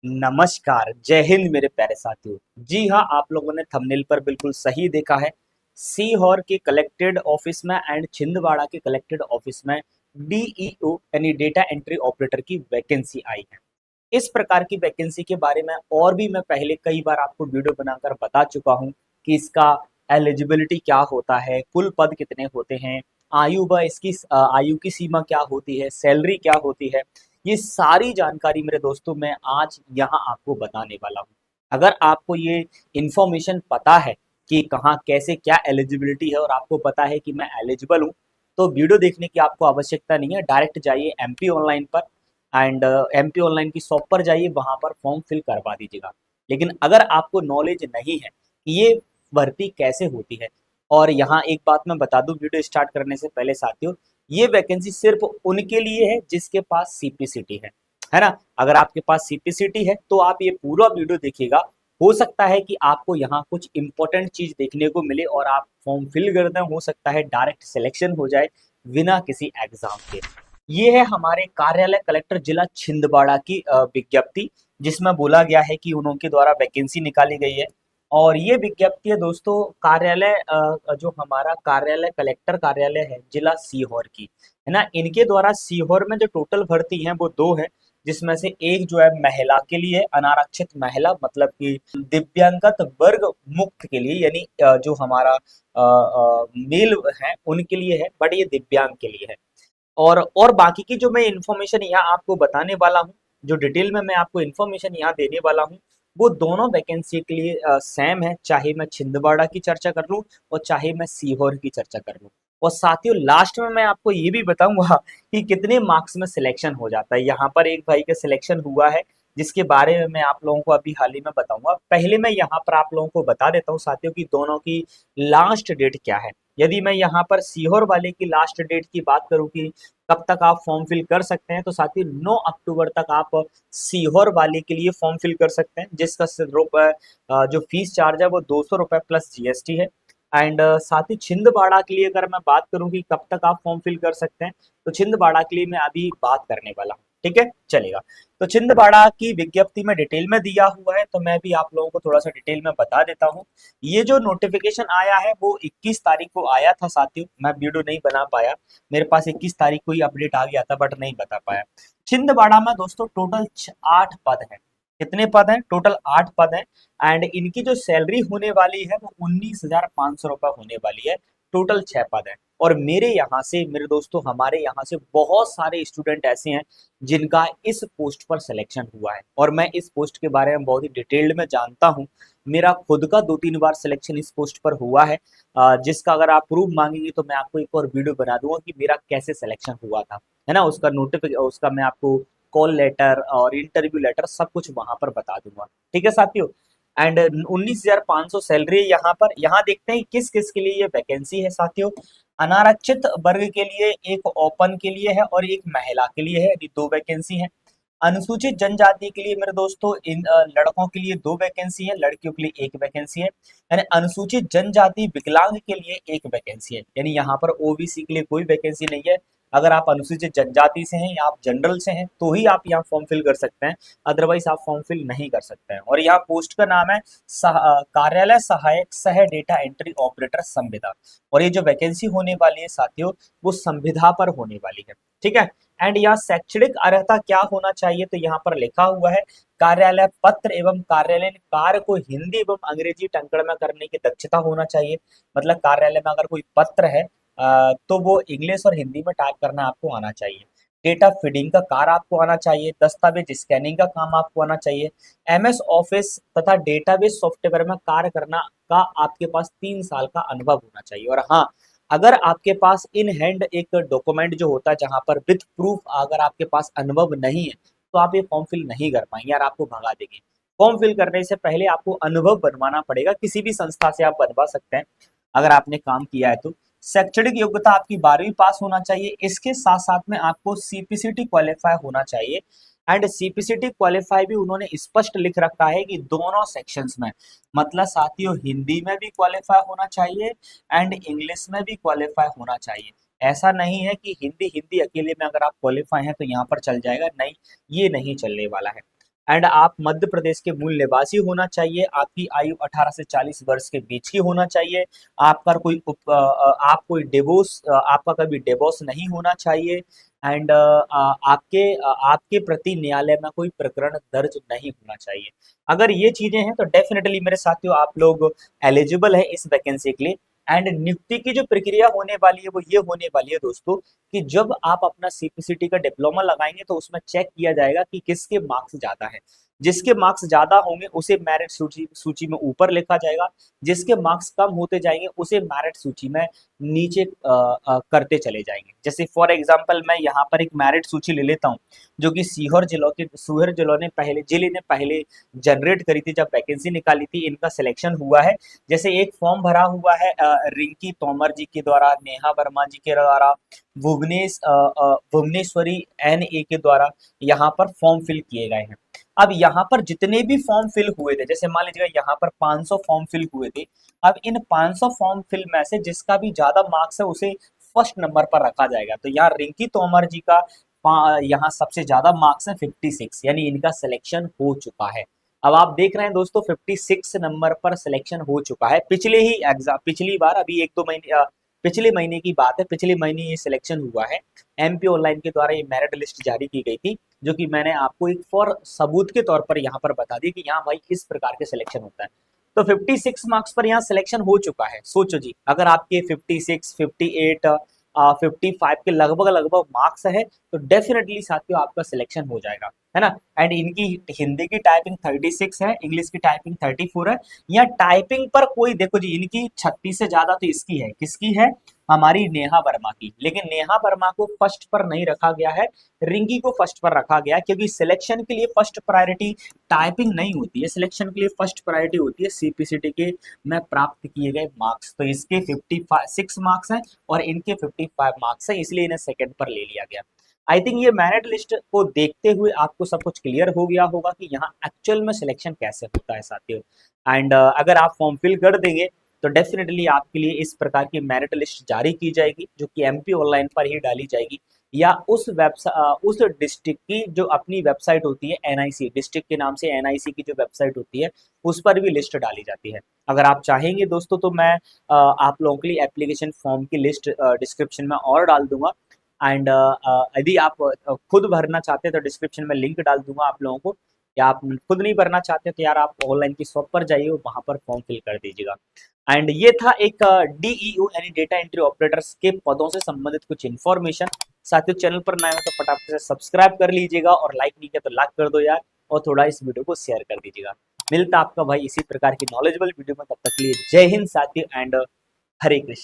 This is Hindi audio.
नमस्कार, जय हिंद मेरे प्यारे साथियों। जी हाँ, आप लोगों ने थंबनेल पर बिल्कुल सही देखा है। सीहोर के कलेक्टेड ऑफिस में एंड छिंदवाड़ा के कलेक्टेड ऑफिस में डीईओ यानी डेटा एंट्री ऑपरेटर की वैकेंसी आई है। इस प्रकार की वैकेंसी के बारे में और भी मैं पहले कई बार आपको वीडियो बनाकर बता चुका हूँ कि इसका एलिजिबिलिटी क्या होता है, कुल पद कितने होते हैं, आयु व इसकी आयु की सीमा क्या होती है, सैलरी क्या होती है। ये सारी जानकारी मेरे दोस्तों मैं आज यहाँ आपको बताने वाला हूँ। अगर आपको ये इन्फॉर्मेशन पता है कि कहाँ कैसे क्या एलिजिबिलिटी है और आपको पता है कि मैं एलिजिबल हूँ, तो वीडियो देखने की आपको आवश्यकता नहीं है। डायरेक्ट जाइए एमपी ऑनलाइन पर एंड एमपी ऑनलाइन की शॉप पर जाइए, वहाँ पर फॉर्म फिल करवा दीजिएगा। लेकिन अगर आपको नॉलेज नहीं है कि ये भर्ती कैसे होती है, और यहाँ एक बात मैं बता दूं वीडियो स्टार्ट करने से पहले साथियों, ये वैकेंसी सिर्फ उनके लिए है जिसके पास सीपीसीटी है ना। अगर आपके पास सीपीसीटी है तो आप ये पूरा वीडियो देखिएगा। हो सकता है कि आपको यहाँ कुछ इंपॉर्टेंट चीज देखने को मिले और आप फॉर्म फिल कर दें, हो सकता है डायरेक्ट सिलेक्शन हो जाए बिना किसी एग्जाम के। ये है हमारे कार्यालय कलेक्टर जिला छिंदवाड़ा की विज्ञप्ति, जिसमें बोला गया है कि उनके द्वारा वैकेंसी निकाली गई है। और ये विज्ञप्ति है दोस्तों कार्यालय जो हमारा कार्यालय कलेक्टर कार्यालय है जिला सीहोर की, है ना। इनके द्वारा सीहोर में जो टोटल भर्ती है वो दो है, जिसमें से एक जो है महिला के लिए, अनारक्षित महिला मतलब कि दिव्यांगत वर्ग मुक्त के लिए, यानी जो हमारा मेल है उनके लिए है, बट ये दिव्यांग के लिए है। और बाकी की जो मैं इन्फॉर्मेशन यहाँ आपको बताने वाला हूँ, जो डिटेल में मैं आपको इन्फॉर्मेशन यहाँ देने वाला हूँ, वो दोनों वैकेंसी के लिए सेम है, चाहे मैं छिंदवाड़ा की चर्चा कर लूँ और चाहे मैं सीहोर की चर्चा कर लूँ। और साथियों लास्ट में मैं आपको ये भी बताऊंगा कि कितने मार्क्स में सिलेक्शन हो जाता है। यहाँ पर एक भाई का सिलेक्शन हुआ है, जिसके बारे में मैं आप लोगों को अभी हाल ही में बताऊंगा। पहले मैं यहाँ पर आप लोगों को बता देता हूँ साथियों की दोनों की लास्ट डेट क्या है। यदि मैं यहाँ पर सीहोर वाले की लास्ट डेट की बात करूँ कि कब तक आप फॉर्म फिल कर सकते हैं, तो साथियों 9 अक्टूबर तक आप सीहोर वाले के लिए फॉर्म फिल कर सकते हैं, जिसका जो फीस चार्ज है वो 200 रुपये प्लस जीएसटी है। एंड साथ ही छिंदवाड़ा के लिए अगर मैं बात करूं कि कब तक आप फॉर्म फिल कर सकते हैं, तो छिंदवाड़ा के लिए मैं अभी बात करने वाला हूं। ठीक है, चलेगा। तो छिंदवाड़ा की विज्ञप्ति में डिटेल में दिया हुआ है, तो मैं भी आप लोगों को थोड़ा सा डिटेल में बता देता हूँ। ये जो नोटिफिकेशन आया है वो 21 तारीख को आया था साथियों, मैं वीडियो नहीं बना पाया। मेरे पास 21 तारीख को ही अपडेट आ गया था, बट नहीं बता पाया। छिंदवाड़ा में दोस्तों टोटल 8 पद हैं। कितने पद हैं? टोटल 8 पद हैं। एंड इनकी जो सैलरी होने वाली है वो 19,500 रुपये होने वाली है। टोटल 6 पद हैं। और मेरे यहाँ से मेरे दोस्तों, हमारे यहाँ से बहुत सारे स्टूडेंट ऐसे हैं जिनका इस पोस्ट पर सिलेक्शन हुआ है, और मैं इस पोस्ट के बारे में बहुत ही डिटेल्ड में जानता हूँ। मेरा खुद का 2-3 बार सिलेक्शन इस पोस्ट पर हुआ है, जिसका अगर आप प्रूफ मांगेंगे तो मैं आपको एक और वीडियो बना दूंगा कि मेरा कैसे सिलेक्शन हुआ था, है ना। उसका नोटिफिकेशन, उसका मैं आपको कॉल लेटर और इंटरव्यू लेटर सब कुछ वहां पर बता दूंगा। ठीक है साथियों। एंड 19,500 सैलरी यहाँ पर। यहाँ देखते हैं किस किस के लिए ये वैकेंसी है साथियों। अनारक्षित वर्ग के लिए एक, ओपन के लिए है और एक महिला के लिए है, यानी दो वैकेंसी है। अनुसूचित जनजाति के लिए मेरे दोस्तों इन लड़कों के लिए दो वैकेंसी है, लड़कियों के लिए एक वैकेंसी है। यानी अनुसूचित जनजाति विकलांग के लिए एक वैकेंसी है, यानी यहाँ पर ओबीसी के लिए कोई वैकेंसी नहीं है। अगर आप अनुसूचित जनजाति से हैं या आप जनरल से हैं तो ही आप यहाँ फॉर्म फिल कर सकते हैं, अदरवाइज आप फॉर्म फिल नहीं कर सकते हैं। और यहाँ पोस्ट का नाम है कार्यालय सहायक सह डेटा एंट्री ऑपरेटर संविदा। और ये जो वैकेंसी होने वाली है साथियों, वो संविदा पर होने वाली है। ठीक है। एंड यहाँ शैक्षणिक अर्हता क्या होना चाहिए, तो यहाँ पर लिखा हुआ है कार्यालय पत्र एवं कार्यालय कार्य को हिंदी एवं अंग्रेजी टंकण में करने की दक्षता होना चाहिए। मतलब कार्यालय में अगर कोई पत्र है तो वो इंग्लिश और हिंदी में टाइप करना आपको आना चाहिए। डेटा फीडिंग का कार्य आपको आना चाहिए। दस्तावेज स्कैनिंग का काम आपको आना चाहिए। एमएस ऑफिस तथा डेटाबेस सॉफ्टवेयर में कार्य करना का आपके पास 3 साल का अनुभव होना चाहिए। और हाँ, अगर आपके पास इन हैंड एक डॉक्यूमेंट जो होता है जहां पर विथ प्रूफ अगर आपके पास अनुभव नहीं है, तो आप ये फॉर्म फिल नहीं कर पाएंगे यार, आपको भगा देंगे। फॉर्म फिल करने से पहले आपको अनुभव बनवाना पड़ेगा, किसी भी संस्था से आप बनवा सकते हैं अगर आपने काम किया है तो। शैक्षणिक योग्यता आपकी 12वीं पास होना चाहिए। इसके साथ साथ में आपको सीपीसीटी क्वालिफाई होना चाहिए। एंड सीपीसीटी क्वालिफाई भी उन्होंने स्पष्ट लिख रखा है कि दोनों सेक्शंस में, मतलब साथियों हिंदी में भी क्वालिफाई होना चाहिए एंड इंग्लिश में भी क्वालिफाई होना चाहिए। ऐसा नहीं है कि हिंदी हिंदी अकेले में अगर आप क्वालिफाई हैं तो यहाँ पर चल जाएगा, नहीं, ये नहीं चलने वाला है। एंड आप मध्य प्रदेश के मूल निवासी होना चाहिए, आपकी आयु 18 से 40 वर्ष के बीच की होना चाहिए, आपका कोई आप कोई डिवोर्स आपका कभी डिवोर्स नहीं होना चाहिए, एंड आपके प्रति न्यायालय में कोई प्रकरण दर्ज नहीं होना चाहिए। अगर ये चीजें हैं तो डेफिनेटली मेरे साथियों आप लोग एलिजिबल है इस वैकेंसी के लिए। एंड नियुक्ति की जो प्रक्रिया होने वाली है वो ये होने वाली है दोस्तों कि जब आप अपना सीपीसीटी का डिप्लोमा लगाएंगे तो उसमें चेक किया जाएगा कि किसके मार्क्स ज्यादा है। जिसके मार्क्स ज्यादा होंगे उसे मेरिट सूची में ऊपर लिखा जाएगा, जिसके मार्क्स कम होते जाएंगे उसे मेरिट सूची में नीचे करते चले जाएंगे। जैसे फॉर एग्जांपल मैं यहाँ पर एक मेरिट सूची ले लेता हूँ जो कि सीहोर जिले ने पहले जनरेट करी थी जब वैकेंसी निकाली थी, इनका सिलेक्शन हुआ है। जैसे एक फॉर्म भरा हुआ है रिंकी तोमर जी के द्वारा, नेहा वर्मा जी के द्वारा, भुवनेश्वरी NA के द्वारा यहाँ पर फॉर्म फिल किए गए हैं। अब यहाँ पर जितने भी फॉर्म फिल हुए थे, जैसे मान लीजिएगा यहाँ पर 500 फॉर्म फिल हुए थे, अब इन 500 फॉर्म फिल में से जिसका भी ज्यादा मार्क्स है उसे फर्स्ट नंबर पर रखा जाएगा। तो यहाँ रिंकी तोमर जी का यहाँ सबसे ज्यादा मार्क्स है 56, यानी इनका सिलेक्शन हो चुका है। अब आप देख रहे हैं दोस्तों 56 नंबर पर सिलेक्शन हो चुका है। पिछली बार अभी एक दो महीने पिछले महीने की बात है, पिछले महीने ये सिलेक्शन हुआ है। MP ऑनलाइन के द्वारा ये मेरिट लिस्ट जारी की गई थी, जो कि मैंने आपको एक फॉर सबूत के तौर पर यहाँ पर बता दी कि यहाँ भाई इस प्रकार के सिलेक्शन होता है। तो 56 मार्क्स पर यहाँ सिलेक्शन हो चुका है। सोचो जी, अगर आपके 56, 58, 55 के लगभग लगभग मार्क्स है तो डेफिनेटली साथियों आपका सिलेक्शन हो जाएगा, है ना। एंड इनकी हिंदी की टाइपिंग 36 है, इंग्लिश की टाइपिंग 34 है। या टाइपिंग पर कोई देखो जी, इनकी 36 से ज्यादा तो इसकी है, किसकी है, हमारी नेहा वर्मा की। लेकिन नेहा वर्मा को फर्स्ट पर नहीं रखा गया है, रिंकी को फर्स्ट पर रखा गया है, क्योंकि सिलेक्शन के लिए फर्स्ट प्रायोरिटी टाइपिंग नहीं होती है, सिलेक्शन के लिए फर्स्ट प्रायोरिटी होती है सीपीसीटी के में प्राप्त किए गए मार्क्स। तो इसके 56 मार्क्स हैं और इनके 55 मार्क्स हैं, इसलिए इन्हें सेकंड पर ले लिया गया। आई थिंक ये मेरिट लिस्ट को देखते हुए आपको सब कुछ क्लियर हो गया होगा कि यहाँ एक्चुअल में सिलेक्शन कैसे होता है साथियों। एंड अगर आप फॉर्म फिल कर देंगे तो डेफिनेटली आपके लिए इस प्रकार की मेरिट लिस्ट जारी की जाएगी, जो कि MP ऑनलाइन पर ही डाली जाएगी, या उस डिस्ट्रिक्ट की जो अपनी वेबसाइट होती है NIC, डिस्ट्रिक्ट के नाम से NIC की जो वेबसाइट होती है उस पर भी लिस्ट डाली जाती है। अगर आप चाहेंगे दोस्तों तो मैं आप लोगों के लिए एप्लीकेशन फॉर्म की लिस्ट डिस्क्रिप्शन में और डाल दूंगा। एंड यदि आप खुद भरना चाहते हैं तो डिस्क्रिप्शन में लिंक डाल दूंगा आप लोगों को, या आप खुद नहीं भरना चाहते तो यार आप ऑनलाइन की शॉप पर जाइए, वहां पर फॉर्म फिल कर दीजिएगा। एंड ये था एक DEO यानी डेटा एंट्री ऑपरेटर्स के पदों से संबंधित कुछ इन्फॉर्मेशन। साथियों चैनल पर नए हो तो फटाफट से सब्सक्राइब कर लीजिएगा, और लाइक नहीं किया तो लाइक कर दो यार, और थोड़ा इस वीडियो को शेयर कर दीजिएगा। मिलता आपका भाई इसी प्रकार की नॉलेजेबल वीडियो में, तब तक के लिए जय हिंद साथियों एंड हरे कृष्ण।